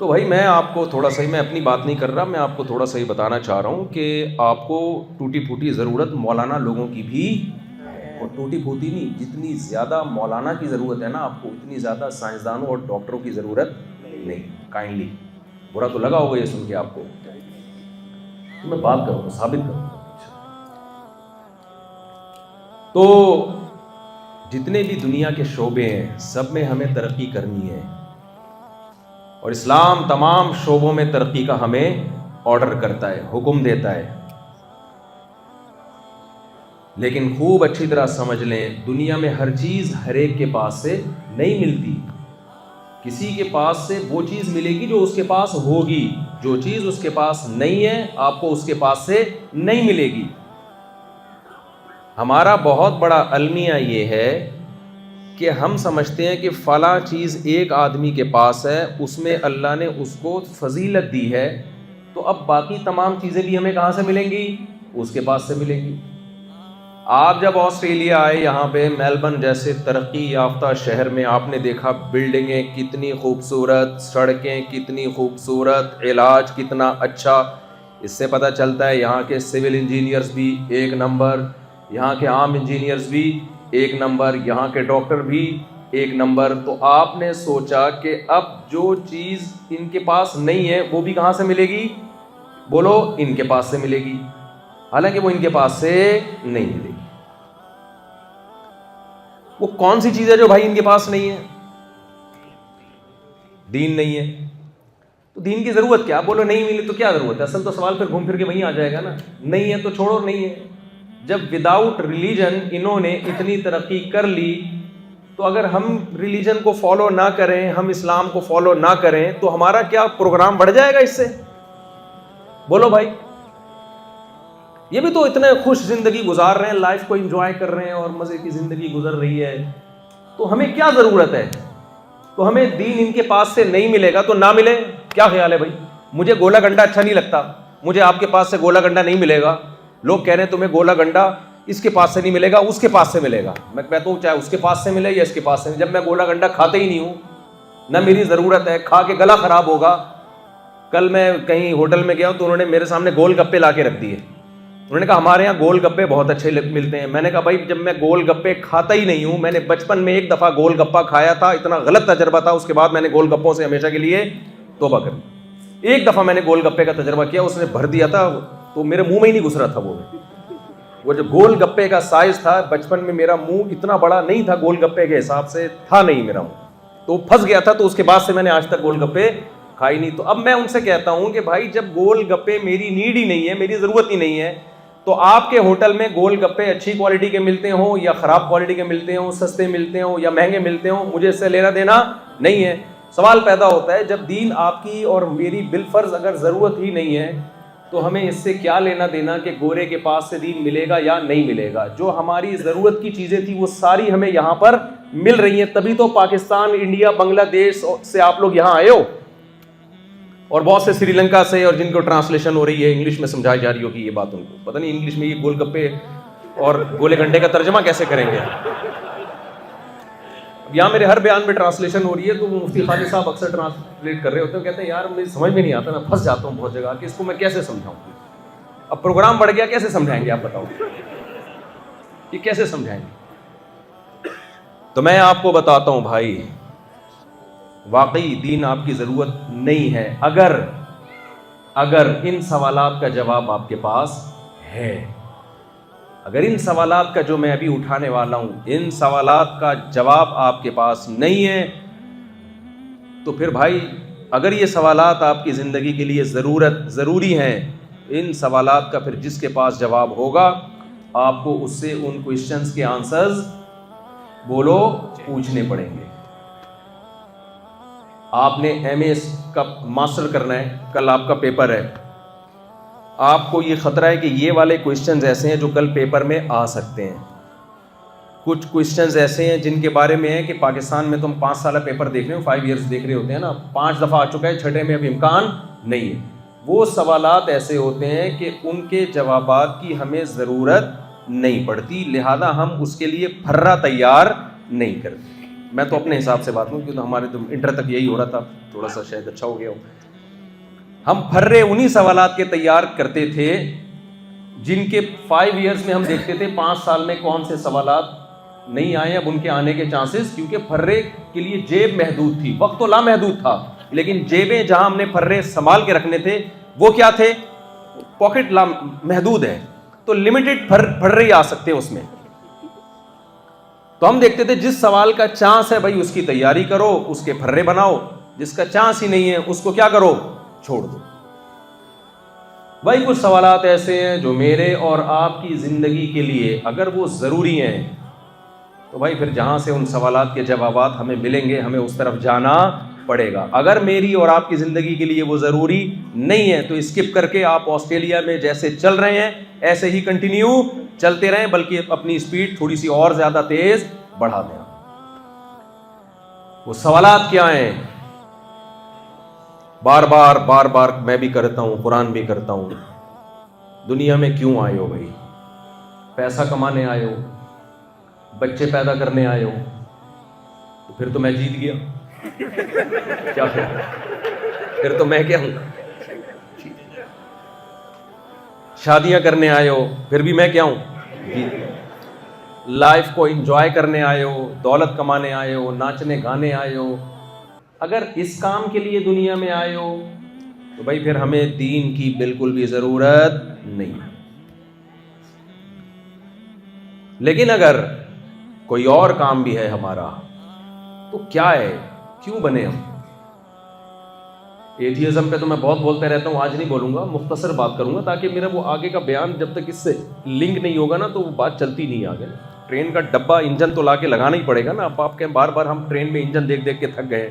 تو بھائی میں آپ کو تھوڑا سا ہی، میں اپنی بات نہیں کر رہا، میں آپ کو تھوڑا سا ہی بتانا چاہ رہا ہوں کہ آپ کو ٹوٹی پھوٹی ضرورت مولانا لوگوں کی بھی، اور ٹوٹی پھوٹی نہیں، جتنی زیادہ مولانا کی ضرورت ہے نا آپ کو، اتنی زیادہ سائنسدانوں اور ڈاکٹروں کی ضرورت نہیں. کائنڈلی، برا تو لگا ہوگا یہ سن کے آپ کو، تو میں بات کروں گا، ثابت کروں گا. تو جتنے بھی دنیا کے شعبے ہیں سب میں ہمیں ترقی کرنی ہے، اور اسلام تمام شعبوں میں ترقی کا ہمیں آرڈر کرتا ہے، حکم دیتا ہے. لیکن خوب اچھی طرح سمجھ لیں، دنیا میں ہر چیز ہر ایک کے پاس سے نہیں ملتی. کسی کے پاس سے وہ چیز ملے گی جو اس کے پاس ہوگی، جو چیز اس کے پاس نہیں ہے آپ کو اس کے پاس سے نہیں ملے گی. ہمارا بہت بڑا المیہ یہ ہے کہ ہم سمجھتے ہیں کہ فلاں چیز ایک آدمی کے پاس ہے، اس میں اللہ نے اس کو فضیلت دی ہے، تو اب باقی تمام چیزیں بھی ہمیں کہاں سے ملیں گی؟ اس کے پاس سے ملیں گی. آپ جب آسٹریلیا آئے، یہاں پہ میلبرن جیسے ترقی یافتہ شہر میں، آپ نے دیکھا بلڈنگیں کتنی خوبصورت، سڑکیں کتنی خوبصورت، علاج کتنا اچھا. اس سے پتہ چلتا ہے یہاں کے سول انجینئرز بھی ایک نمبر، یہاں کے عام انجینئرز بھی ایک نمبر، یہاں کے ڈاکٹر بھی ایک نمبر. تو آپ نے سوچا کہ اب جو چیز ان کے پاس نہیں ہے وہ بھی کہاں سے ملے گی؟ بولو، ان کے پاس سے ملے گی، حالانکہ وہ ان کے پاس سے نہیں ملے گی. وہ کون سی چیز ہے جو بھائی ان کے پاس نہیں ہے؟ دین نہیں ہے. تو دین کی ضرورت کیا؟ بولو نہیں ملی تو کیا ضرورت ہے؟ اصل تو سوال پھر گھوم پھر کے وہیں آ جائے گا نا، نہیں ہے تو چھوڑو نہیں ہے. جب وداؤٹ ریلیجن انہوں نے اتنی ترقی کر لی، تو اگر ہم ریلیجن کو فالو نہ کریں، ہم اسلام کو فالو نہ کریں، تو ہمارا کیا پروگرام بڑھ جائے گا اس سے؟ بولو بھائی. یہ بھی تو اتنے خوش زندگی گزار رہے ہیں، لائف کو انجوائے کر رہے ہیں اور مزے کی زندگی گزر رہی ہے، تو ہمیں کیا ضرورت ہے؟ تو ہمیں دین ان کے پاس سے نہیں ملے گا تو نہ ملے. کیا خیال ہے بھائی؟ مجھے گولا گنڈا اچھا نہیں لگتا، مجھے آپ کے پاس سے گولا گنڈا نہیں ملے گا. لوگ کہہ رہے ہیں تمہیں گولا گنڈا اس کے پاس سے نہیں ملے گا، اس کے پاس سے ملے گا. میں کہتا ہوں چاہے اس کے پاس سے ملے یا اس کے پاس سے، جب میں گولا گنڈا کھاتے ہی نہیں ہوں، نہ میری ضرورت ہے، کھا کے گلا خراب ہوگا. کل میں کہیں ہوٹل میں گیا ہوں تو انہوں نے میرے سامنے گول گپے لا کے رکھ دیے. انہوں نے کہا ہمارے یہاں گول گپے بہت اچھے ملتے ہیں. میں نے کہا بھائی جب میں گول گپے کھاتا ہی نہیں ہوں، میں نے بچپن میں ایک دفعہ گول گپا کھایا تھا، اتنا غلط تجربہ تھا، اس کے بعد میں نے گول گپوں سے ہمیشہ کے لیے توبہ کر لی. ایک دفعہ میں نے گول گپے کا تجربہ کیا، اس نے بھر دیا تھا تو میرے منہ میں ہی نہیں گھس رہا تھا. وہ جو گول گپے کا سائز تھا، بچپن میں میرا منہ اتنا بڑا نہیں تھا، گول گپے کے حساب سے تھا نہیں میرا منہ، تو پھنس گیا تھا. تو اس کے بعد سے میں نے آج تک گول گپے کھائی نہیں. تو اب میں ان سے کہتا ہوں کہ بھائی جب گول گپے میری نیڈ ہی نہیں ہے، میری ضرورت ہی نہیں ہے، تو آپ کے ہوٹل میں گول گپے اچھی کوالٹی کے ملتے ہوں یا خراب کوالٹی کے ملتے ہوں، سستے ملتے ہوں یا مہنگے ملتے ہوں، مجھے اس سے لینا دینا نہیں ہے. سوال پیدا ہوتا ہے جب دین آپ کی اور میری بالفرض اگر ضرورت ہی نہیں ہے، تو ہمیں اس سے کیا لینا دینا کہ گورے کے پاس سے دین ملے گا یا نہیں ملے گا؟ جو ہماری ضرورت کی چیزیں تھیں وہ ساری ہمیں یہاں پر مل رہی ہیں. تبھی تو پاکستان، انڈیا، بنگلہ دیش سے آپ لوگ یہاں آئے ہو، اور بہت سے سری لنکا سے، اور جن کو ٹرانسلیشن ہو رہی ہے، انگلش میں سمجھائی جا رہی ہوگی یہ بات. ان کو پتہ نہیں انگلش میں یہ گول گپے اور گولے گھنٹے کا ترجمہ کیسے کریں گے. یہاں میرے ہر بیان میں ٹرانسلیشن ہو رہی ہے تو مفتی خالد صاحب اکثر ٹرانسلیٹ کر رہے ہوتے ہیں، کہتے ہیں یار مجھے سمجھ میں نہیں آتا، میں پھنس جاتا ہوں بہت جگہ کہ اس کو میں کیسے سمجھاؤں. اب پروگرام بڑھ گیا، کیسے سمجھائیں گے آپ بتاؤ، یہ کیسے سمجھائیں گے؟ تو میں آپ کو بتاتا ہوں بھائی، واقعی دین آپ کی ضرورت نہیں ہے اگر ان سوالات کا جواب آپ کے پاس ہے. اگر ان سوالات کا جو میں ابھی اٹھانے والا ہوں، ان سوالات کا جواب آپ کے پاس نہیں ہے، تو پھر بھائی اگر یہ سوالات آپ کی زندگی کے لیے ضروری ہیں، ان سوالات کا پھر جس کے پاس جواب ہوگا، آپ کو اس سے ان کوئسچنز کے آنسرز بولو پوچھنے پڑیں گے. آپ نے ایم اے کا ماسٹر کرنا ہے، کل آپ کا پیپر ہے، آپ کو یہ خطرہ ہے کہ یہ والے کوئسچنز ایسے ہیں جو کل پیپر میں آ سکتے ہیں. کچھ کوئسچنز ایسے ہیں جن کے بارے میں ہے کہ پاکستان میں تم 5 سالہ پیپر دیکھ رہے ہو، 5 ایئرس دیکھ رہے ہوتے ہیں نا، 5 دفعہ آ چکا ہے، 6 میں اب امکان نہیں ہے. وہ سوالات ایسے ہوتے ہیں کہ ان کے جوابات کی ہمیں ضرورت نہیں پڑتی، لہذا ہم اس کے لیے پھرا تیار نہیں کرتے. میں تو اپنے حساب سے بات کروں کیونکہ ہمارے تو انٹر تک یہی ہو رہا تھا, تھوڑا سا شاید اچھا ہو گیا ہو. ہم پھرے انہی سوالات کے تیار کرتے تھے جن کے 5 ایئرس میں ہم دیکھتے تھے 5 سال میں کون سے سوالات نہیں آئے, اب ان کے آنے کے چانسز, کیونکہ پھرے کے لیے جیب محدود تھی, وقت تو لامحدود تھا, لیکن جیبیں جہاں ہم نے پھرے سنبھال کے رکھنے تھے وہ کیا تھے, پاکٹ محدود ہے, تو لمیٹڈ پھرے آ سکتے ہیں اس میں. تو ہم دیکھتے تھے جس سوال کا چانس ہے بھائی اس کی تیاری کرو, اس کے پھرے بناؤ, جس کا چانس ہی نہیں ہے اس کو کیا کرو, چھوڑ دو. بھائی کچھ سوالات ایسے ہیں جو میرے اور آپ کی زندگی کے لیے اگر وہ ضروری ہیں تو بھائی پھر جہاں سے ان سوالات کے جوابات ہمیں ملیں گے ہمیں اس طرف جانا پڑے گا. اگر میری اور آپ کی زندگی کے لیے وہ ضروری نہیں ہے تو اسکپ کر کے آپ آسٹریلیا میں جیسے چل رہے ہیں ایسے ہی کنٹینیو چلتے رہیں, بلکہ اپنی اسپیڈ تھوڑی سی اور زیادہ تیز بڑھا دیں. وہ سوالات کیا ہیں, بار بار میں بھی کرتا ہوں, قرآن بھی کرتا ہوں, دنیا میں کیوں آئے ہو بھائی؟ پیسہ کمانے آئے ہو, بچے پیدا کرنے آئے ہو, تو پھر تو میں جیت گیا. کیا پھر تو میں کیا ہوں, شادیاں کرنے آئے ہو, پھر بھی میں کیا ہوں, جیت گیا. لائف کو انجوائے کرنے آئے ہو, دولت کمانے آئے ہو, ناچنے گانے آئے ہو, اگر اس کام کے لیے دنیا میں آئے ہو تو بھائی پھر ہمیں دین کی بالکل بھی ضرورت نہیں. لیکن اگر کوئی اور کام بھی ہے ہمارا تو کیا ہے, کیوں بنے ہم؟ ایتھیزم پہ تو میں بہت بولتے رہتا ہوں, آج نہیں بولوں گا, مختصر بات کروں گا تاکہ میرا وہ آگے کا بیان جب تک اس سے لنک نہیں ہوگا نا تو وہ بات چلتی نہیں آگے. ٹرین کا ڈبہ انجن تو لا کے لگانا ہی پڑے گا نا. اب آپ کہیں بار بار ہم ٹرین میں انجن دیکھ دیکھ کے تھک گئے.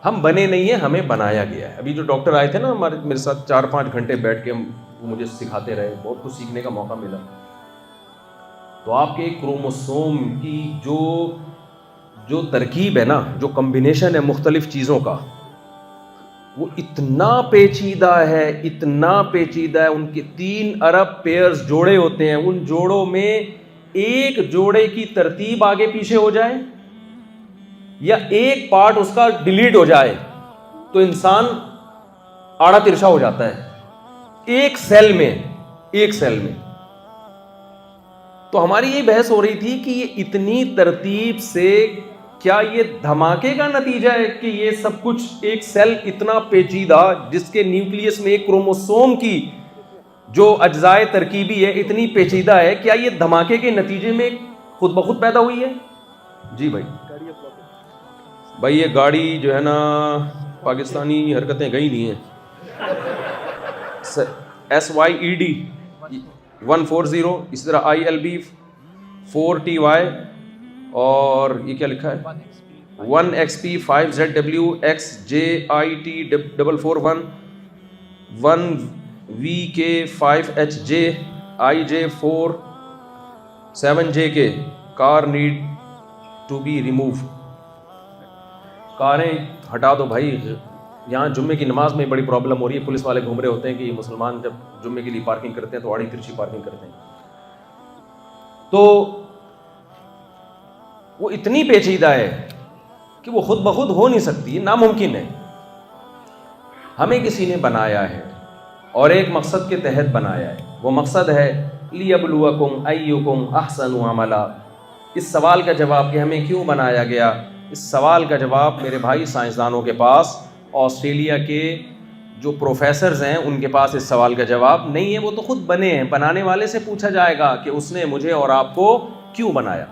ہم بنے نہیں ہیں, ہمیں بنایا گیا ہے. ابھی جو ڈاکٹر آئے تھے نا میرے ساتھ 4-5 گھنٹے بیٹھ کے مجھے سکھاتے رہے, بہت کچھ سیکھنے کا موقع ملا. تو آپ کے کروموسوم کی جو ترکیب ہے نا, جو کمبینیشن ہے مختلف چیزوں کا, وہ اتنا پیچیدہ ہے, اتنا پیچیدہ ہے. ان کے 3 ارب پیئرز جوڑے ہوتے ہیں, ان جوڑوں میں ایک جوڑے کی ترتیب آگے پیچھے ہو جائے یا ایک پارٹ اس کا ڈیلیٹ ہو جائے تو انسان آڑا ترچھا ہو جاتا ہے ایک سیل میں. تو ہماری یہ بحث ہو رہی تھی کہ یہ اتنی ترتیب سے کیا یہ دھماکے کا نتیجہ ہے کہ یہ سب کچھ ایک سیل اتنا پیچیدہ جس کے نیوکلیس میں ایک کروموسوم کی جو اجزائے ترکیبی ہے اتنی پیچیدہ ہے, کیا یہ دھماکے کے نتیجے میں خود بخود پیدا ہوئی ہے؟ جی بھائی یہ گاڑی جو ہے نا پاکستانی حرکتیں گئی نہیں ہیں. SYED 140, اسی طرح ILB 4TY, اور یہ کیا لکھا ہے 1XP 5ZW XJIT 441 1VK 5HJ IJ 4 7JK. Car need to be remove. کاریں ہٹا دو بھائی. یہاں جمعے کی نماز میں بڑی پرابلم ہو رہی ہے. پولیس والے گھوم رہے ہوتے ہیں کہ یہ مسلمان جب جمعے کے لیے پارکنگ کرتے ہیں تو آڑی ترچھی پارکنگ کرتے ہیں. تو وہ اتنی پیچیدہ ہے کہ وہ خود بخود ہو نہیں سکتی, ناممکن ہے. ہمیں کسی نے بنایا ہے اور ایک مقصد کے تحت بنایا ہے. وہ مقصد ہے لِيَبْلُوَكُمْ أَيُّكُمْ أَحْسَنُ عَمَلًا. اس سوال کا جواب کہ ہمیں کیوں بنایا گیا, اس سوال کا جواب میرے بھائی سائنسدانوں کے پاس, آسٹریلیا کے جو پروفیسرز ہیں ان کے پاس اس سوال کا جواب نہیں ہے. وہ تو خود بنے ہیں. بنانے والے سے پوچھا جائے گا کہ اس نے مجھے اور آپ کو کیوں بنایا.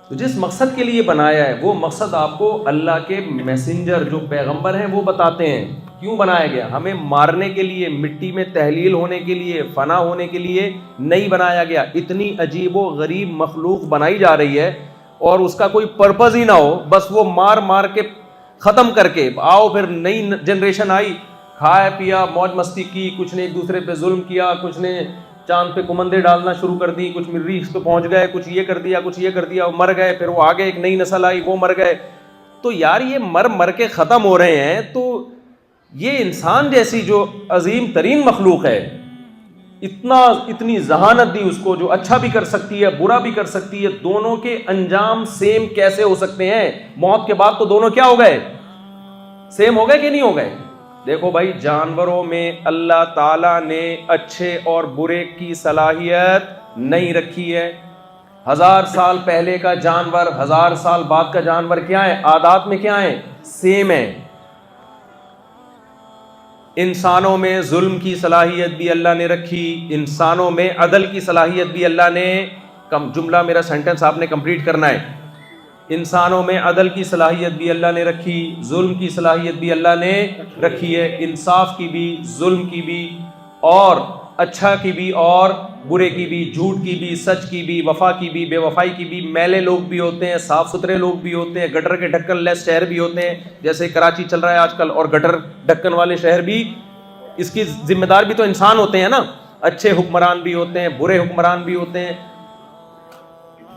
تو جس مقصد کے لیے بنایا ہے وہ مقصد آپ کو اللہ کے میسنجر جو پیغمبر ہیں وہ بتاتے ہیں. کیوں بنایا گیا؟ ہمیں مارنے کے لیے, مٹی میں تحلیل ہونے کے لیے, فنا ہونے کے لیے نہیں بنایا گیا. اتنی عجیب و غریب مخلوق بنائی جا رہی ہے اور اس کا کوئی پرپز ہی نہ ہو, بس وہ مار کے ختم کر کے آؤ. پھر نئی جنریشن آئی, کھایا پیا موج مستی کی, کچھ نے ایک دوسرے پہ ظلم کیا, کچھ نے چاند پہ کمندے ڈالنا شروع کر دی, کچھ مریخ پہ پہنچ گئے, کچھ یہ کر دیا, کچھ یہ کر دیا, مر گئے. پھر وہ آگے ایک نئی نسل آئی, وہ مر گئے. تو یار یہ مر کے ختم ہو رہے ہیں. تو یہ انسان جیسی جو عظیم ترین مخلوق ہے اتنی ذہانت دی اس کو جو اچھا بھی کر سکتی ہے برا بھی کر سکتی ہے. دونوں کے انجام سیم کیسے ہو سکتے ہیں؟ موت کے بعد تو دونوں کیا ہو گئے؟ سیم ہو گئے کہ نہیں ہو گئے؟ دیکھو بھائی، جانوروں میں اللہ تعالیٰ نے اچھے اور برے کی صلاحیت نہیں رکھی ہے. 1000 سال پہلے کا جانور 1000 سال بعد کا جانور کیا ہے؟ عادات میں کیا ہے؟ سیم ہے. انسانوں میں ظلم کی صلاحیت بھی اللہ نے رکھی، انسانوں میں عدل کی صلاحیت بھی اللہ نے، جملہ میرا سینٹنس آپ نے کمپلیٹ کرنا ہے. انسانوں میں عدل کی صلاحیت بھی اللہ نے رکھی، ظلم کی صلاحیت بھی اللہ نے رکھی ہے. انصاف کی بھی، ظلم کی بھی، اور اچھا کی بھی اور برے کی بھی، جھوٹ کی بھی، سچ کی بھی، وفا کی بھی، بے وفائی کی بھی. میلے لوگ بھی ہوتے ہیں، صاف ستھرے لوگ بھی ہوتے ہیں، گٹر کے ڈھکن لیس شہر بھی ہوتے ہیں جیسے کراچی چل رہا ہے آج کل، اور گٹر ڈھکن والے شہر بھی، اس کی ذمہ دار بھی تو انسان ہوتے ہیں نا. اچھے حکمران بھی ہوتے ہیں، برے حکمران بھی ہوتے ہیں.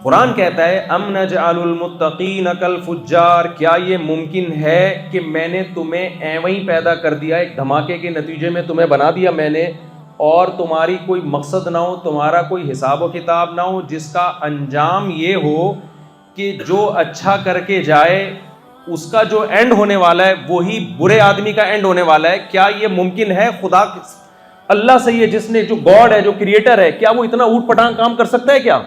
قرآن کہتا ہے ام نجعل المتقین کالفجار، کیا یہ ممکن ہے کہ میں نے تمہیں ایویں ہی پیدا کر دیا، ایک دھماکے کے نتیجے میں تمہیں بنا دیا میں نے، اور تمہاری کوئی مقصد نہ ہو، تمہارا کوئی حساب و کتاب نہ ہو، جس کا انجام یہ ہو کہ جو اچھا کر کے جائے اس کا جو اینڈ ہونے والا ہے وہی برے آدمی کا اینڈ ہونے والا ہے؟ کیا یہ ممکن ہے؟ خدا اللہ سے، یہ جس نے، جو گاڈ ہے، جو کریٹر ہے، کیا وہ اتنا اوٹ پٹانگ کام کر سکتا ہے کیا؟